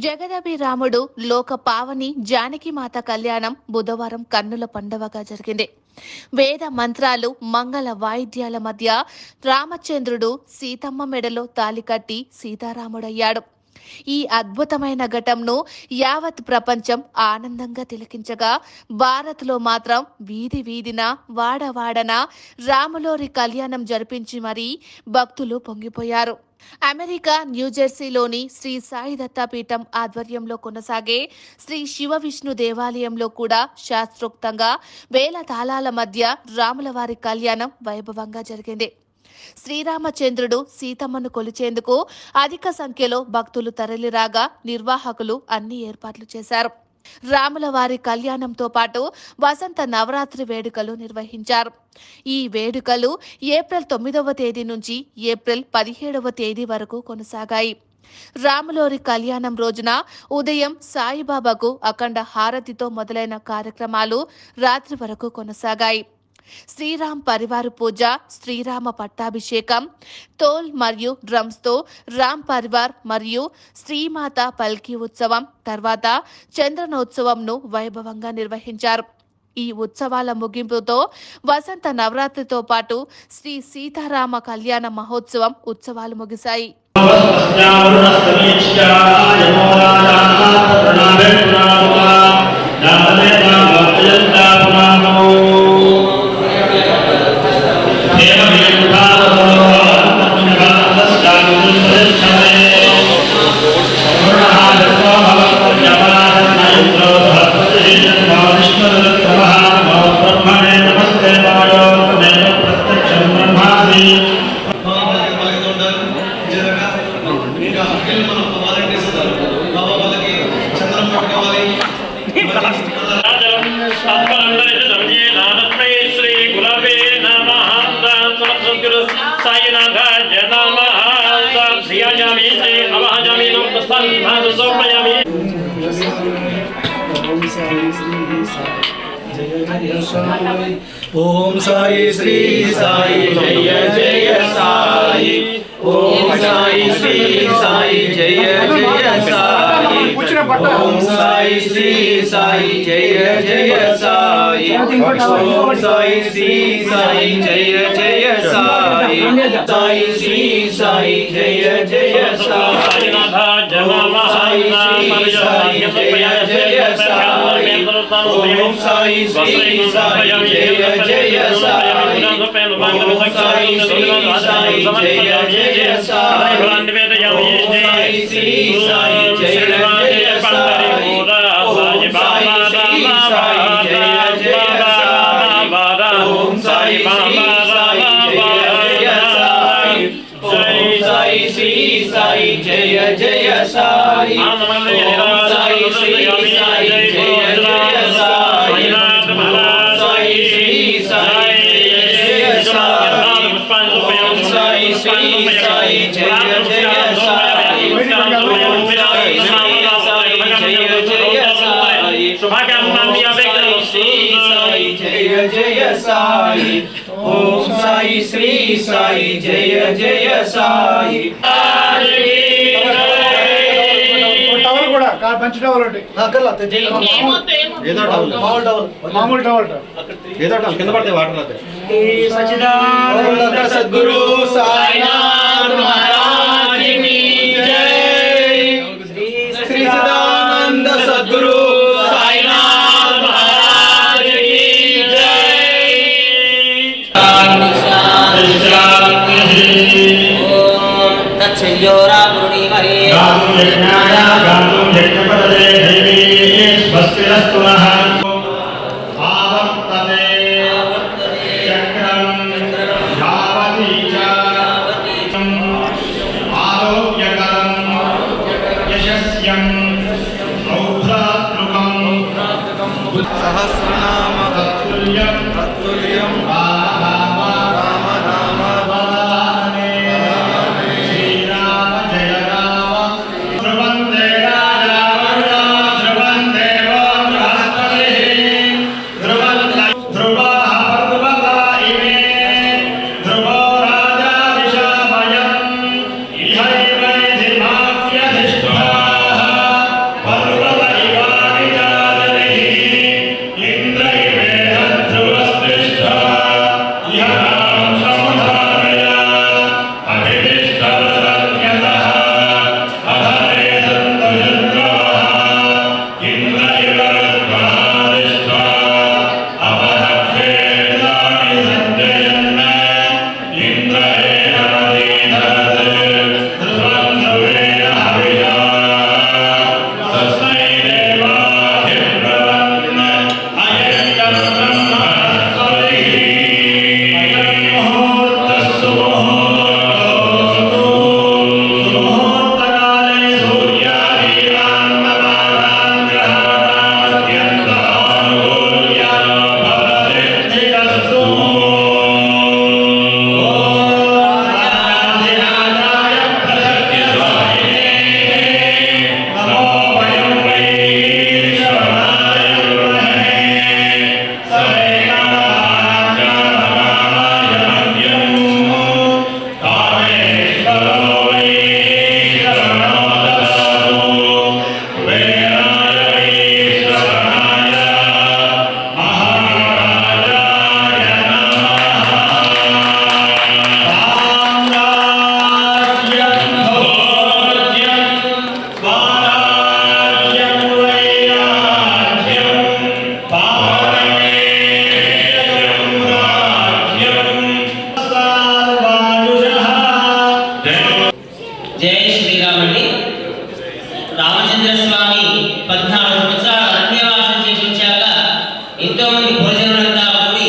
జగదభి రాముడు లోక పావని జానకిమాత కళ్యాణం బుధవారం కన్నుల పండవగా జరిగింది. వేద మంత్రాలు మంగళ వాయిద్యాల మధ్య రామచంద్రుడు సీతమ్మ మెడలో తాలి కట్టి సీతారాముడయ్యాడు. ఈ అద్భుతమైన ఘటంను యావత్ ప్రపంచం ఆనందంగా తిలకించగా భారత్లో మాత్రం వీధి వీధిన వాడవాడన రాములోరి కళ్యాణం జరిపించి మరీ భక్తులు పొంగిపోయారు. అమెరికా న్యూజెర్సీలోని శ్రీ సాయి దత్తాపీఠం ఆధ్వర్యంలో కొనసాగే శ్రీ శివ విష్ణు దేవాలయంలో కూడా శాస్త్రోక్తంగా వేల తాళాల మధ్య రాములవారి కళ్యాణం వైభవంగా జరిగింది. శ్రీరామచంద్రుడు సీతమ్మను కొలిచేందుకు అధిక సంఖ్యలో భక్తులు తరలిరాగా నిర్వాహకులు అన్ని ఏర్పాట్లు చేశారు. రాములవారి కళ్యాణంతో పాటు వసంత నవరాత్రి వేడుకలు నిర్వహించారు. ఈ వేడుకలు ఏప్రిల్ 9వ తేదీ నుంచి ఏప్రిల్ 17వ తేదీ వరకు కొనసాగాయి. రాములోరి కళ్యాణం రోజున ఉదయం సాయిబాబాకు అఖండ హారతితో మొదలైన కార్యక్రమాలు రాత్రి వరకు కొనసాగాయి. శ్రీరామ్ పరివార పూజ, శ్రీరామ పట్టాభిషేకం, తోల్ మరియు డ్రమ్స్తో రామ్ పరివార్ మరియు శ్రీమాత పల్కీ ఉత్సవం తర్వాత చంద్రనోత్సవంను వైభవంగా నిర్వహించారు. ఈ ఉత్సవాల ముగింపుతో వసంత నవరాత్రితో పాటు శ్రీ సీతారామ కళ్యాణ మహోత్సవం ఉత్సవాలు ముగిశాయి. ओम साई श्री साई जय जय साई। ओम साई श्री साई जय जय साई। ओम साई श्री साई जय जय साई। ओम साई श्री साई जय जय साई। साई श्री साई जय जय साई। साई श्री साई जय जय साई। ओम साई श्री साई जय जय साई। ओम साई श्री साई जय जय साई। ओम साई श्री साई जय जय साई। ओम साई श्री साई जय जय साई। ओम साई श्री साई जय जय साई। ओम साई श्री साई जय जय साई। ओम साई श्री साई जय जय साई। ओम साई श्री साई जय साई। ओम साई श्री साई जय जय साई। ओम साई श्री साई जय जय साई। ओम साई श्री साई जय जय साई। మంచి టవల్ ఒకటి మామూలు టవల్ కింద పడితే వాటర్ అయితే సచ్చిదానంద సద్గురు సాయినాథ్ మహారాజ్ की जय। శ్రీ సచ్చిదానంద సద్గురు సాయినాథ్ మహారాజ్ की जय। ఓం తచ్చయోరా గురుణీమహే గాను యజ్ఞాయ గాను యజ్ఞపదే దేవి స్వస్తిరస్తు నః ఆవర్తతే చక్రం యావతి చ ఆరోగ్యకరం యశస్యం ఔషధృకం సహస్రనామ తత్తుల్యం రామచంద్ర స్వామి 14 సంవత్సరాలు అరణ్యవాసం చేసి వచ్చాక ఎంతో మంది భోజనులంతా కూడి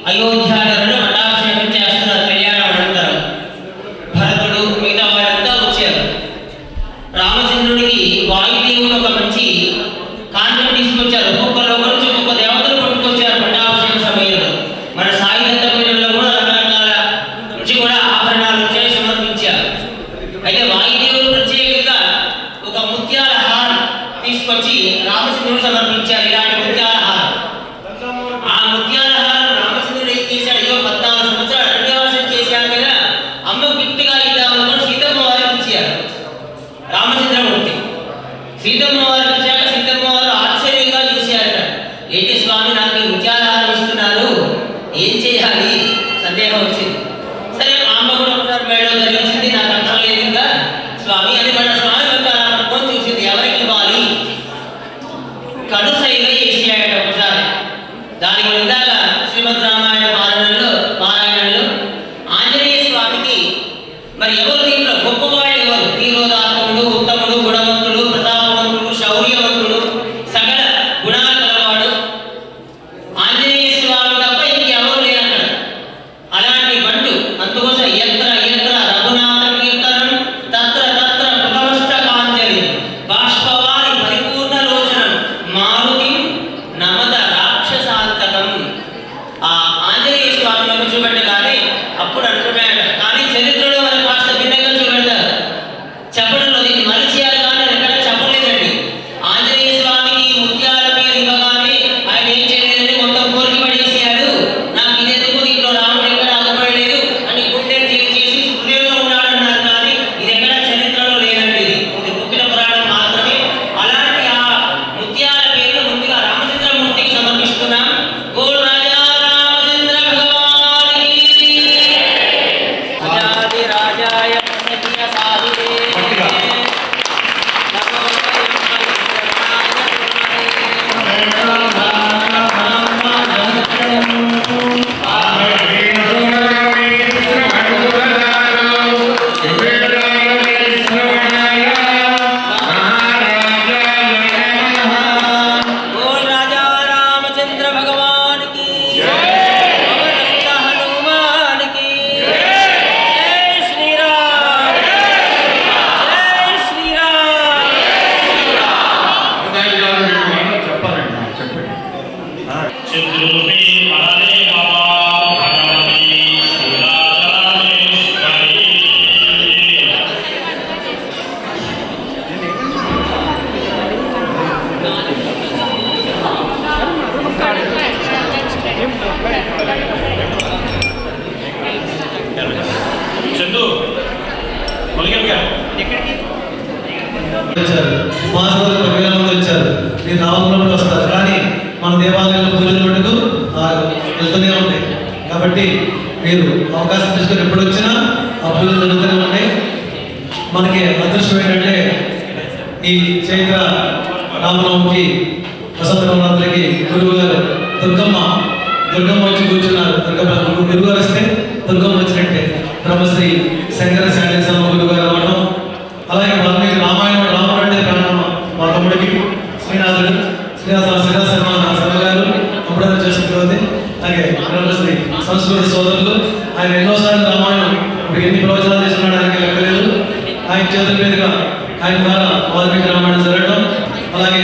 అయోధ్యానగరంలో పట్టాభిషేకం చేస్తున్నారు. కళ్యాణం అనంతరం భరతుడు మిగతా వాళ్ళంతా వచ్చారు. రామచంద్రుడికి వాయుదేవుడు ఒక మంచి కాంతిని తీసుకొచ్చారు. ఒక్కొక్కరు ఒక్కొక్క దేవతలు పట్టుకొచ్చారు పట్టాభిషేక సమయంలో. మన సాయి దత్త పూజల్లో కూడా రకరకాల నుంచి కూడా ఆభరణాలు వచ్చాయి, సమర్పించారు. అయితే వాయుదేవుడు ప్రత్యేకంగా ఒక ముత్యాల హారం తీసుకొచ్చి రామచంద్రుడు సమర్పించారు. ఇలాంటి ముత్యాల హారం. ఆ ముత్యాల హారం రామచంద్రుడు ఏం చేశాడు? 14 సంవత్సరాలు అరణ్యవాసం చేశాడు కదా, అమ్మ గిఫ్ట్గా ఇద్దామనుకుని సీతమ్మ వారికి ఇచ్చారు రామచంద్రమూర్తి. సీతమ్మ వారికి ఇచ్చాక సీతమ్మ వారు ఆశ్చర్యంగా చూశారట. ఏంటి స్వామి నాకు ఈ ముత్యాల హారం ఇస్తున్నారు, ఏం చేయాలి సందేహం వచ్చింది. సరే అమ్మ కూడా ఒకసారి మేడలో ధరించింది, నాకు అర్థం లేదు ఇంకా స్వామి అని. మన స్వామి పట్టుకొని చూసింది, ఎవరికి ఇవ్వాలి కనుసైగా చేసేయాడు ఒకసారి. దానికి ఇందాక శ్రీమద్ రామాయణ పారాయణంలో ఆంజనేయ స్వామికి మరి ఎవరు దీంట్లో గొప్పవాళ్ళు ఎవరు? తీరోదాత్ముడు, ఉత్తముడు, గుణవంతుడు, ప్రతాపవంతుడు, శౌర్యవంతుడు, సకల గుణాలు కలవాడు ఆంజనేయ స్వామి తప్ప ఇంకెవరు లేరక్కడ. అలాంటి బంటు అందుకోసం ఎత్ర ఎత్ర రఘునాథ కీర్తనం తత్ర తత్ర ప్రథమస్థ కాంజలి బాష్పవారి పరిపూర్ణ లోచనం మారుతి నమద రాక్షసాంతకం. ఆ ఆంజనేయ స్వామిని చూపెట్టగానే అప్పుడు అనుకున్నాడు. కానీ చరిత్రలో మనకు కాస్త భిన్నంగా చూపెడతారు. చెప్పడంలో దీన్ని మరిచేయాలి కానీ ఎక్కడ చెప్పలేదండి. ఆంజనేయ స్వామికి ఈ ముత్యాల పేరు ఇవ్వగానే ఆయన ఏం చేయలేదండి, మొత్తం కోరిక పడేసాడు. నాకు ఇదెందుకు, దీంట్లో రాముడు ఎక్కడ అగపడలేదు అని గుండెని చేసి హృదయంలో ఉన్నాడన్నారు. కానీ ఇది ఎక్కడ చరిత్రలో లేదండి. ఇది పుట్టిన పురాణం మాత్రమే. అలాంటి ఆ ముత్యాల పేరును ముందుగా రామచంద్రమూర్తికి సమర్పిస్తున్నాం. గోల్ రాజా రామచంద్ర భగవానికి రాజాది రాజాయ పుణ్య సాధుడే గోల్ రాజా రామచంద్ర భగవానికి పవన సుత హనుమానికి జై శ్రీరామ్ జై శ్రీరామ్. చంద్రుని పరదే బాబా భగవతి శిలాజలేశ్వరి. చందు మొదలుగా వచ్చారు, మాసంలో 10,000 మంది వచ్చారు. మీరు రామపురంలో వస్తారు, కానీ మన దేవాలయంలో పూజలు మటుకు వెళ్తూనే ఉంటాయి. కాబట్టి మీరు అవకాశం తీసుకొని ఎప్పుడు వచ్చినా ఆ పూజలు జరుగుతూనే ఉంటాయి. మనకి అదృష్టం ఏంటంటే ఈ చైత్ర రామనవమికి వసంత నవరాత్రికి గురువు గారు దుర్గమ్మ వచ్చి కూర్చున్నారు. గురువు గారు వస్తే దుర్గమ్మ వచ్చినట్టే. బ్రహ్మశ్రీ శంకర శాలేశ్వర గురువు గారు అవ్వడం, అలాగే వాల్మీకి రామాయణం రాముడు అంటే ప్రాణం మా తమ్ముడికి శ్రీనాథుడు శ్రీనాథ శర్మ గారు అప్పుడైనా చేసుకుంటుంది. అలాగే బ్రహ్మశ్రీ సంస్కృతి సోదరులు, ఆయన ఎన్నోసార్లు రామాయణం ఇప్పుడు ఎన్ని ప్రవచనాలు చేస్తున్నాడు ఆయనకి లెక్కలేదు. ఆయన చేతుల మీదుగా ఆయన ద్వారా వాల్మీకి రామాయణం జరగడం, అలాగే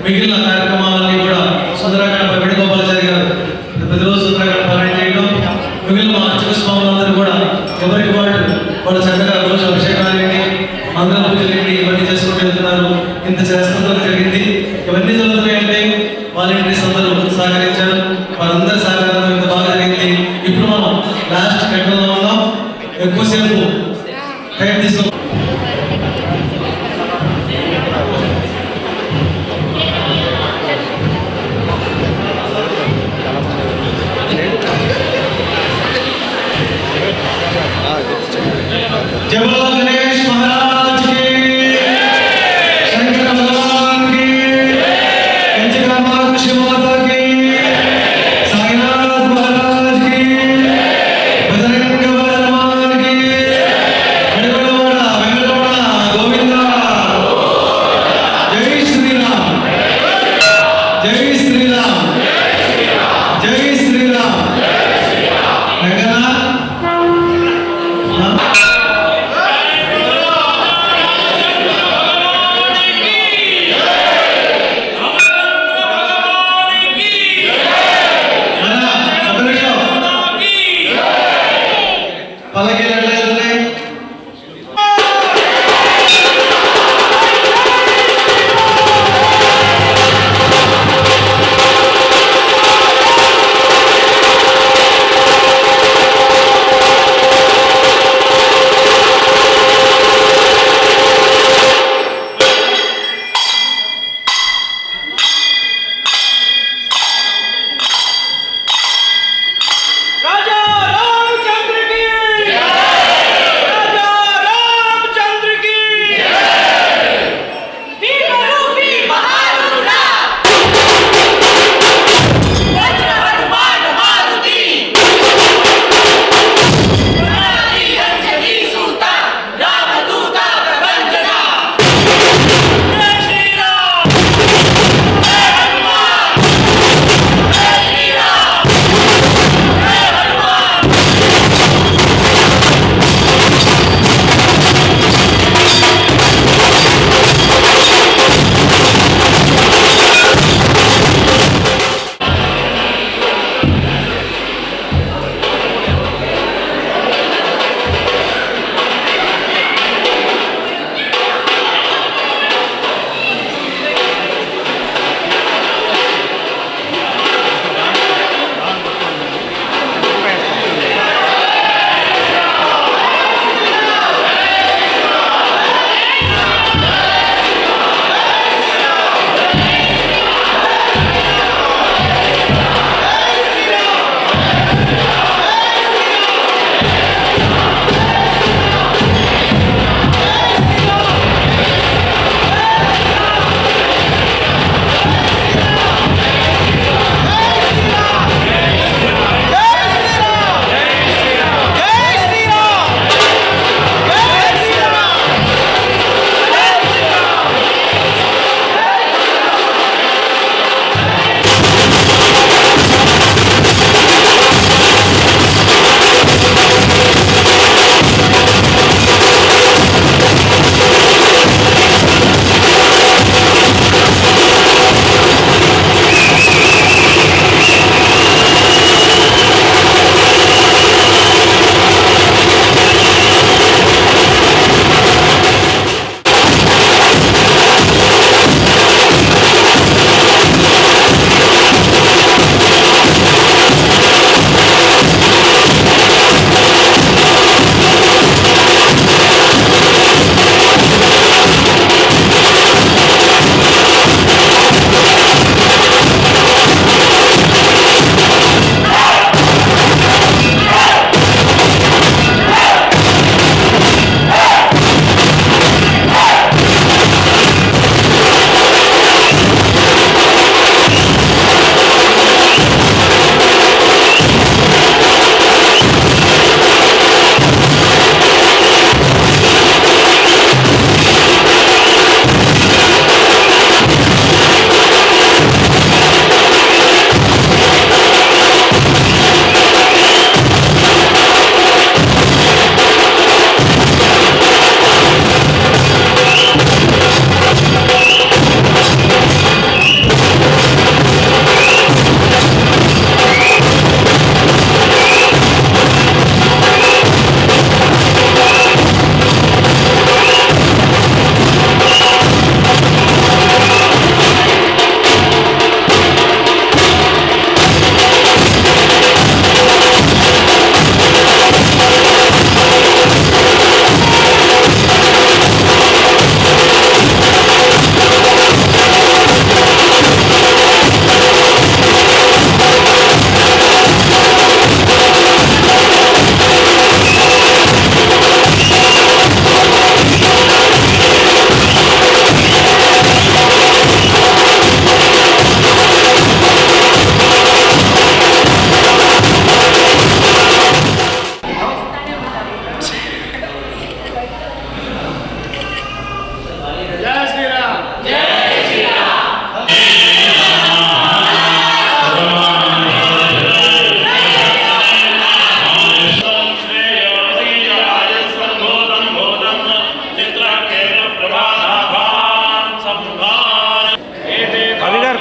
మిగిలిన కార్యక్రమాలన్నీ కూడా సుందరాకాండ వేణుగోపాలాచారి గారు ప్రతిరోజు సుందరాకాండ పారాయణ చేయడం, మిగిలిన మా అర్చక స్వాములందరూ కూడా ఎవరికి వాళ్ళు చక్కగా రోజు అభిషేకాలు ఏంటి, మంగళ పూజలు ఏంటి, ఇవన్నీ చేసుకుంటూ వెళ్తున్నారు. ఇంత చేస్తున్న జరిగింది. ఇవన్నీ జరుగుతున్నాయంటే వాలంటీర్స్ అందరూ సహకరించారు. వాళ్ళందరి సహకారంతో ఇంత బాగా జరిగింది. ఇప్పుడు మనం లాస్ట్ ఘట్టంలో ఉన్నాం. ఎక్కువసేపు టైం తీసుకో. जय बोलो गणेश महाराज की, शंकर भगवान की, कंचिका माता की, साईनाथ జై శ్రీరామ్ జై శ్రీరామ్ రంగనా జై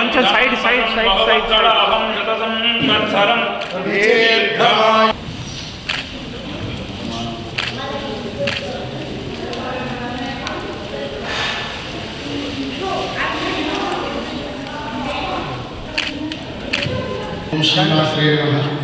కొంచెం సైడ్ అహం శత సంవత్సరం ఓం శ్రీనివాస